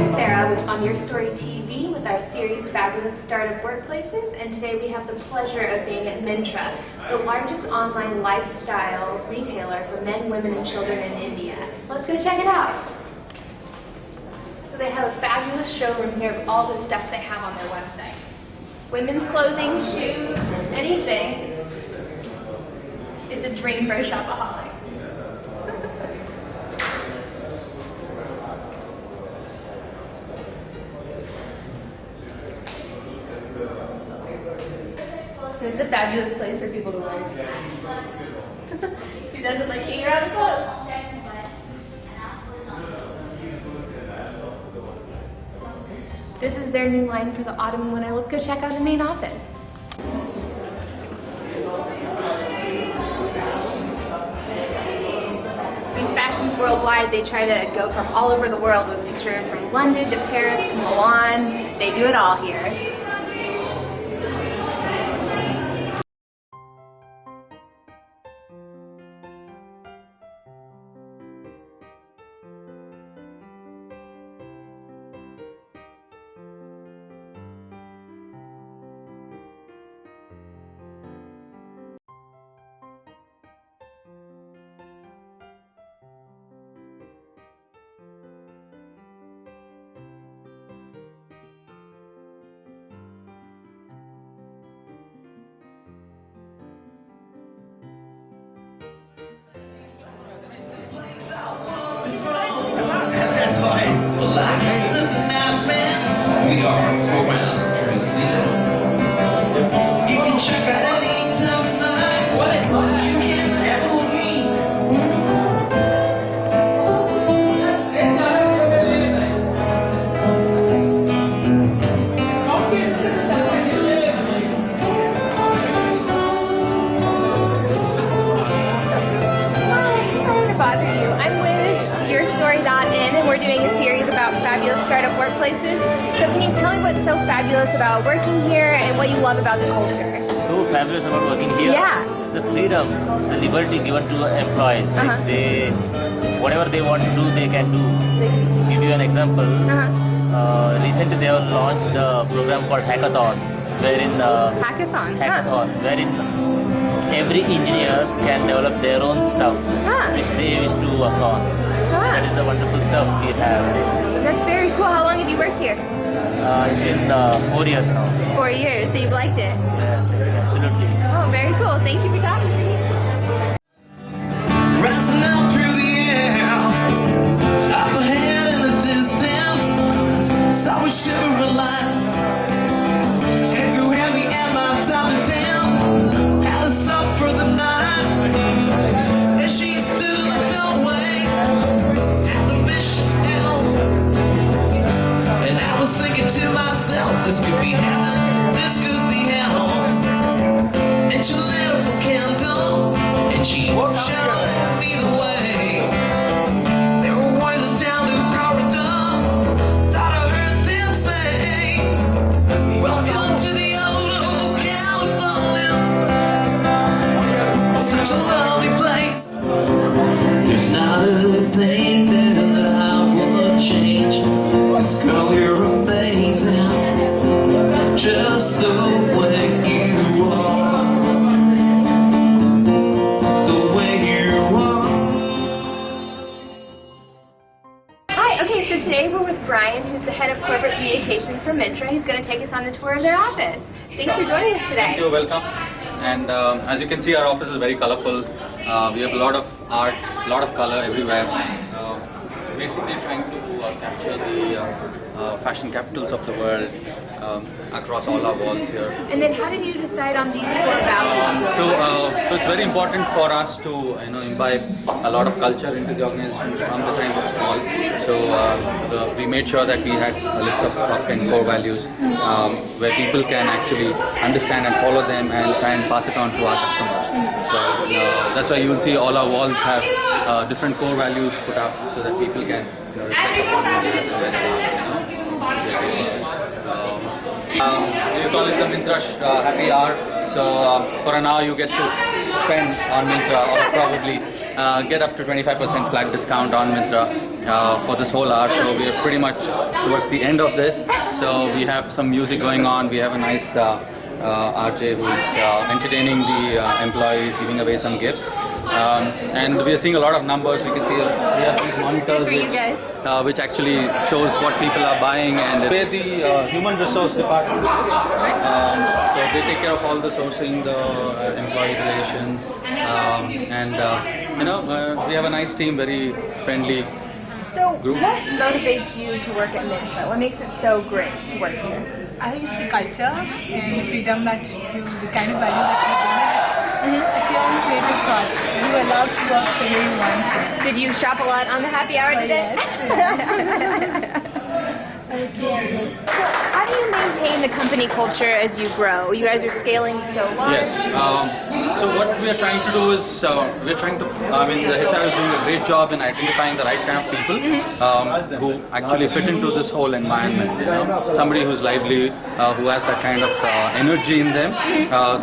On Your Story TV with our series Fabulous Startup Workplaces, and today we have the pleasure of being at Myntra, the largest online lifestyle retailer for men, women, and children in India. Let's go check it out. So they have a fabulous showroom here of all the stuff they have on their website. Women's clothing, shoes, anything. It's a dream for a shopaholic. It's a fabulous place for people to work. Who doesn't like hanging around clothes? This is their new line for the autumn and winter. Let's go check out the main office. In fashions worldwide, they try to go from all over the world with pictures from London to Paris to Milan. They do it all here. We are around Brazil. You can check out any time of night. What you can never leave. Sorry to bother you. I'm with YourStory.in, and we're doing a series about fabulous startup workplaces. So can you tell me what's so fabulous about working here and what you love about the culture? So fabulous about working here? Yeah. The freedom, the liberty given to employees. Like they, whatever they want to do, they can do. Give you an example. Recently they have launched a program called Hackathon, wherein wherein every engineers can develop their own stuff, which they wish to work on. That is the wonderful stuff we have. That's very cool. How long have you worked here? It's been 4 years now. 4 years. So you've liked it? Yes, absolutely. Oh, very cool. Thank you for talking to me. Rising out through the air, up ahead in the distance, saw a shiver of light. Head grew heavy and my time down, had to stop for the night. As she stood in the doorway, at the mission hill, and I was thinking to myself, this could be heaven, this could be hell. And she lit up a candle, and she showed me the way. There were voices down the corridor, thought I heard them say, welcome to the old California, such a lovely place. There's not a thing that I would change, 'cause girl, you're amazing, just the way you are. So today we're with Brian, who's the head of corporate communications for Myntra. He's going to take us on the tour of their office. Thanks for joining us today. Thank you, welcome. And as you can see, our office is very colorful. We have a lot of art, a lot of color everywhere. Basically trying to capture the fashion capitals of the world across all our walls here. And then how did you decide on these core values? So it's very important for us to imbibe a lot of culture into the organization from the time it's small. So we made sure that we had a list of top 10 core values where people can actually understand and follow them and try and pass it on to our customers. So that's why you will see all our walls have different core values put up so that people can we call it the Myntra happy hour. So for an hour you get to spend on Myntra, or probably get up to 25% flat discount on Myntra for this whole hour. So we are pretty much towards the end of this. So we have some music going on. We have a nice RJ who's entertaining the employees, giving away some gifts. And we are seeing a lot of numbers. You can see we have these monitors which actually shows what people are buying, and we're the human resource department. So they take care of all the sourcing, the employee relations, and we have a nice team, very friendly. So what motivates you to work at Myntra? What makes it so great to work here? I think it's the culture and the freedom that the kind of value that we bring. It's your own creative thoughts. You are allowed to work the way you want. Did you shop a lot on the happy hour today? Yes. Okay. So how do you maintain the company culture as you grow? You guys are scaling so large. Yes. So what we are trying to do is the HR is doing a great job in identifying the right kind of people who actually fit into this whole environment. Somebody who's lively, who has that kind of energy in them.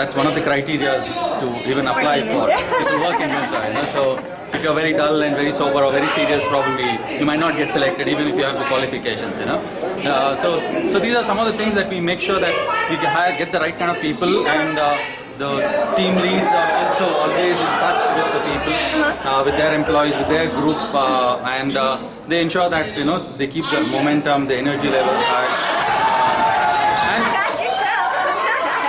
That's one of the criteria to even apply for to work in Myntra. So if you're very dull and very sober or very serious, probably you might not get selected even if you have the qualifications. So these are some of the things that we make sure that we can get the right kind of people, and the team leads are also always in touch with the people, with their employees, with their group, and they ensure that they keep the momentum, the energy levels high. And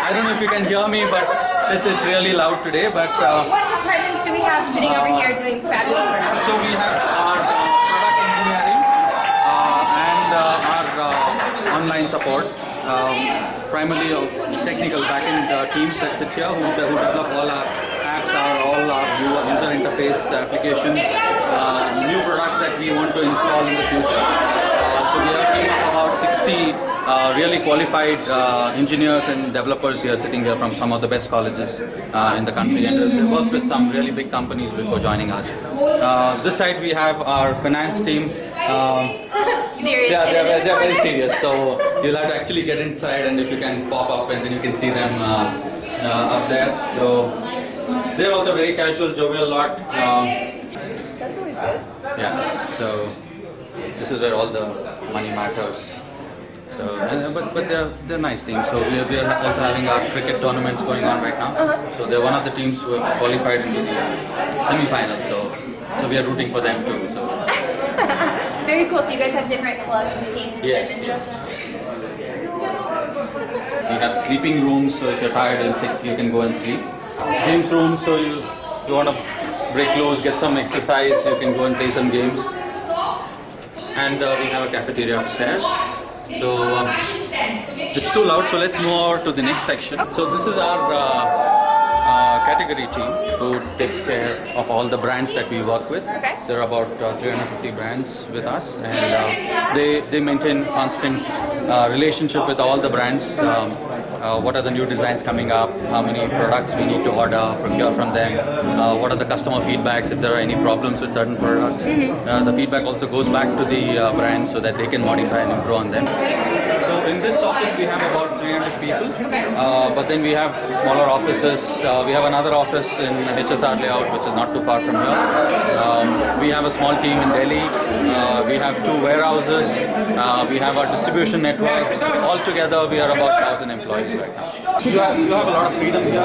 I don't know if you can hear me, but it's really loud today. But what departments do we have sitting over here doing fabulous work? So we have our product engineering and our online support. Primarily technical backend teams that sit here who develop all our apps, all our user interface applications, new products that we want to install in the future. So we have a team of about 60 really qualified engineers and developers here sitting here from some of the best colleges in the country, and we worked with some really big companies before joining us. This side we have our finance team. They're very serious, so you'll have to actually get inside, and if you can pop up and then you can see them up there. So they're also very casual, jovial lot. That's always good. Yeah, so this is where all the money matters. So, but they're nice teams. So we are also having our cricket tournaments going on right now. So they're one of the teams who have qualified into the semi-final. So we are rooting for them too. So. Very cool. So you guys have different clubs and teams. Yes. We have sleeping rooms, so if you're tired and sick, you can go and sleep. Games rooms, so you want to break loose, get some exercise, you can go and play some games. And we have a cafeteria upstairs. So it's too loud, so let's move over to the next section. So this is our category team who takes care of all the brands that we work with. Okay. There are about 350 brands with us, and they maintain constant relationship with all the brands. What are the new designs coming up? How many products we need to order, procure from them? What are the customer feedbacks? If there are any problems with certain products, the feedback also goes back to the brands so that they can modify and improve on them. So in this office we have about 300 people, but then we have smaller offices. We have another office in HSR layout, which is not too far from here. We have a small team in Delhi. We have 2 warehouses. We have our distribution network. Altogether we are about 1,000 employees right now. You have a lot of freedom here.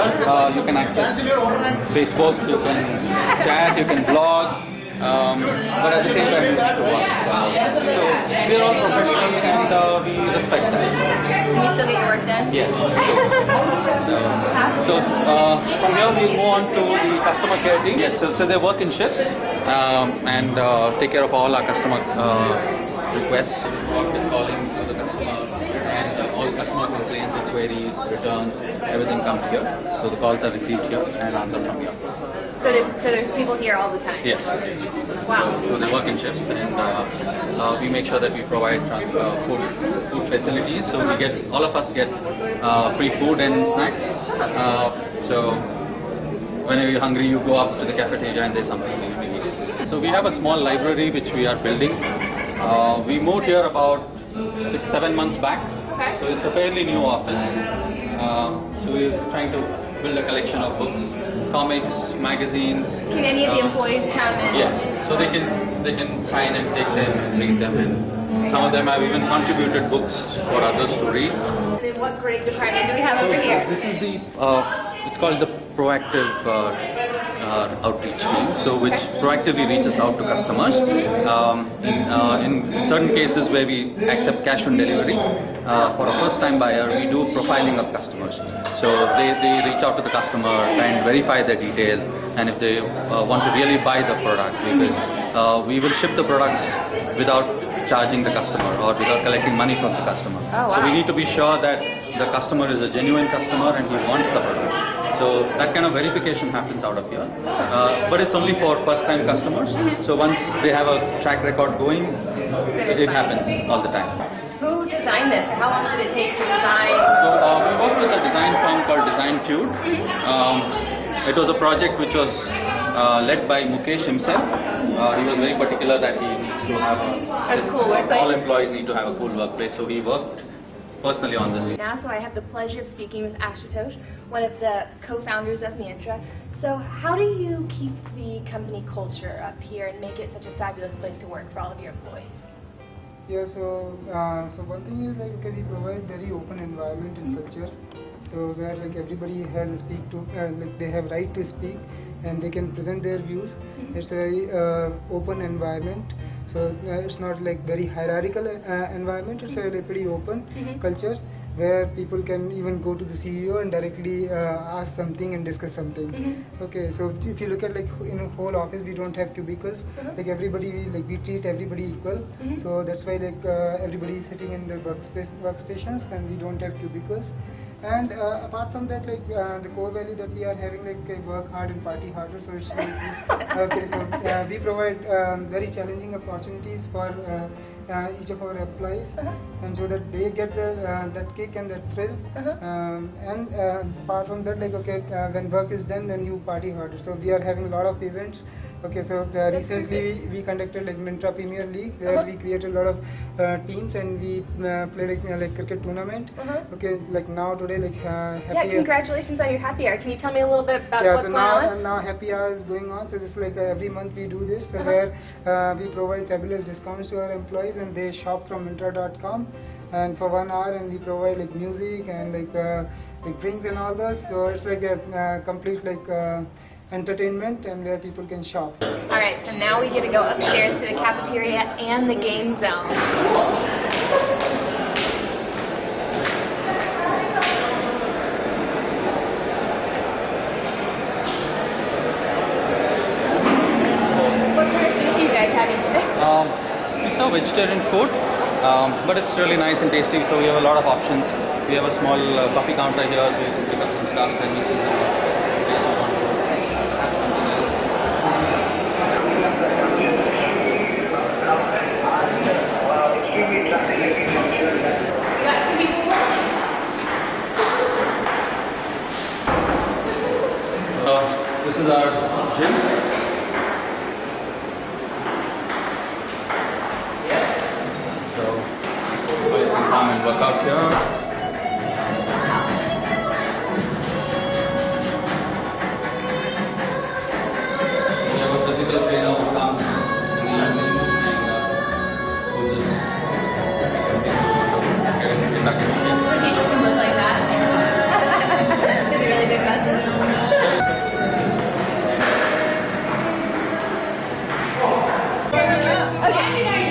You can access Facebook, you can chat, you can blog. But at the same time you need to work. So we are all professionals, and we respect that. Can you still get your work done? Yes. So from here we move on to the customer care team. Yes, so they work in shifts and take care of all our customer requests. Work with calling to the customer, and all customer complaints, inquiries, returns, everything comes here. So the calls are received here and answered from here. So there's people here all the time? Yes. Wow. So they work in shifts, and we make sure that we provide food facilities. So all of us get free food and snacks. So whenever you're hungry, you go up to the cafeteria and there's something that you can eat. So we have a small library which we are building. We moved here about 6-7 months back. Okay. So it's a fairly new office. So we're trying to build a collection of books. comics, magazines. Can any of the employees come in? Yes, so they can sign and take them and read them, and some of them have even contributed books for others to read. And then what great department do we have over here? This is the it's called the proactive outreach team, so which proactively reaches out to customers. In certain cases where we accept cash on delivery, for a first-time buyer, we do profiling of customers. So they reach out to the customer and verify their details, and if they want to really buy the product, because we will ship the products without charging the customer or without collecting money from the customer. Oh, wow. So we need to be sure that the customer is a genuine customer and he wants the product. So that kind of verification happens out of here. But it's only for first-time customers. So once they have a track record going, it happens all the time. Who designed this? How long did it take to design? So we worked with a design firm called Design Tude. It was a project which was led by Mukesh himself. He was very particular that he needs to have A cool workplace. all employees need to have a cool workplace. So he worked personally on this. Now, so I have the pleasure of speaking with Ashutosh, one of the co-founders of Myntra. So how do you keep the company culture up here and make it such a fabulous place to work for all of your employees? Yeah, so one thing is like, okay, we provide very open environment and culture, so where like everybody has a speak to, like they have right to speak and they can present their views. It's a very open environment, so it's not like very hierarchical environment. It's a like, pretty open culture where people can even go to the CEO and directly ask something and discuss something. Okay, so if you look at like in a whole office, we don't have cubicles. Like everybody, like we treat everybody equal. So that's why like everybody is sitting in their workstations, and we don't have cubicles. And apart from that, like the core value that we are having, like work hard and party harder. So it's like, okay, so we provide very challenging opportunities for each of our employees, and so that they get that kick and that thrill. And apart from that, like okay, when work is done, then you party harder. So we are having a lot of events. Okay, so recently we conducted like Myntra Premier League, where we created a lot of teams and we played like cricket tournament. Okay, like now today like Yeah, congratulations on your happy hour. Can you tell me a little bit about yeah, what's so going on? now happy hour is going on. So this is like every month we do this, so where we provide fabulous discounts to our employees, and they shop from Myntra.com, and for 1 hour, and we provide like music and like drinks and all those. So it's like a complete like entertainment, and where people can shop. Alright, so now we get to go upstairs to the cafeteria and the game zone. What kind of food do you guys have each day? We serve vegetarian food, but it's really nice and tasty, so we have a lot of options. We have a small coffee counter here, so you can pick up some stuff and mix it. This is our gym. So, you can come and work out here. We have a physical trainer who comes in the evening and poses get back in shape. So people can look like that. With really big muscles.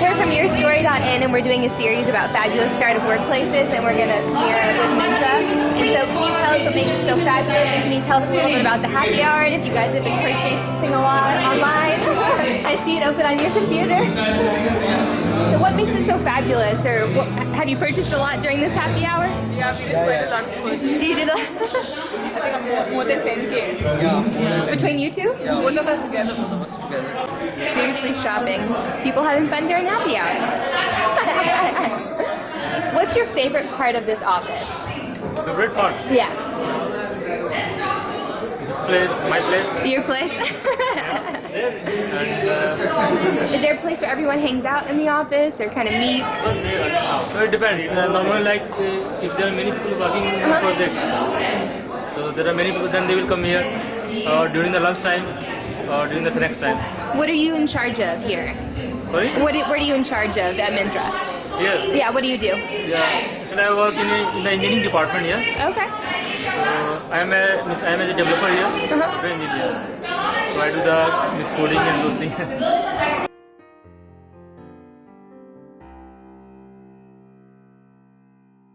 We're from YourStory.in, and we're doing a series about fabulous startup workplaces, and we're going to mirror with Myntra. And so can you tell us what makes it so fabulous, and can you tell us a little bit about the happy hour, and if you guys have been purchasing a lot online? I see it open on your computer. So what makes it so fabulous, or have you purchased a lot during this happy hour? Yeah, we did quite a lot of purchases. You did a I think more than 10K. between you two? Both of us together. Seriously shopping. People having fun during happy hour. What's your favorite part of this office? Favorite part? Yeah. This place, my place. Your place? There. And Is there a place where everyone hangs out in the office or kind of meets? so it depends. Normally, like if there are many people working in the project, so there are many people, then they will come here. During the lunch time, during the snacks time. What are you in charge of here? Sorry? What are you in charge of at Myntra? Here? Yeah, what do you do? Yeah, and I work in the engineering department here. Okay. I am a developer here, software engineer. So I do the coding and those things.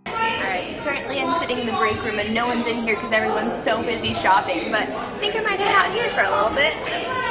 Alright, currently I'm sitting in the break room and no one's in here because everyone's so busy shopping, but I think I might head out here for a little bit.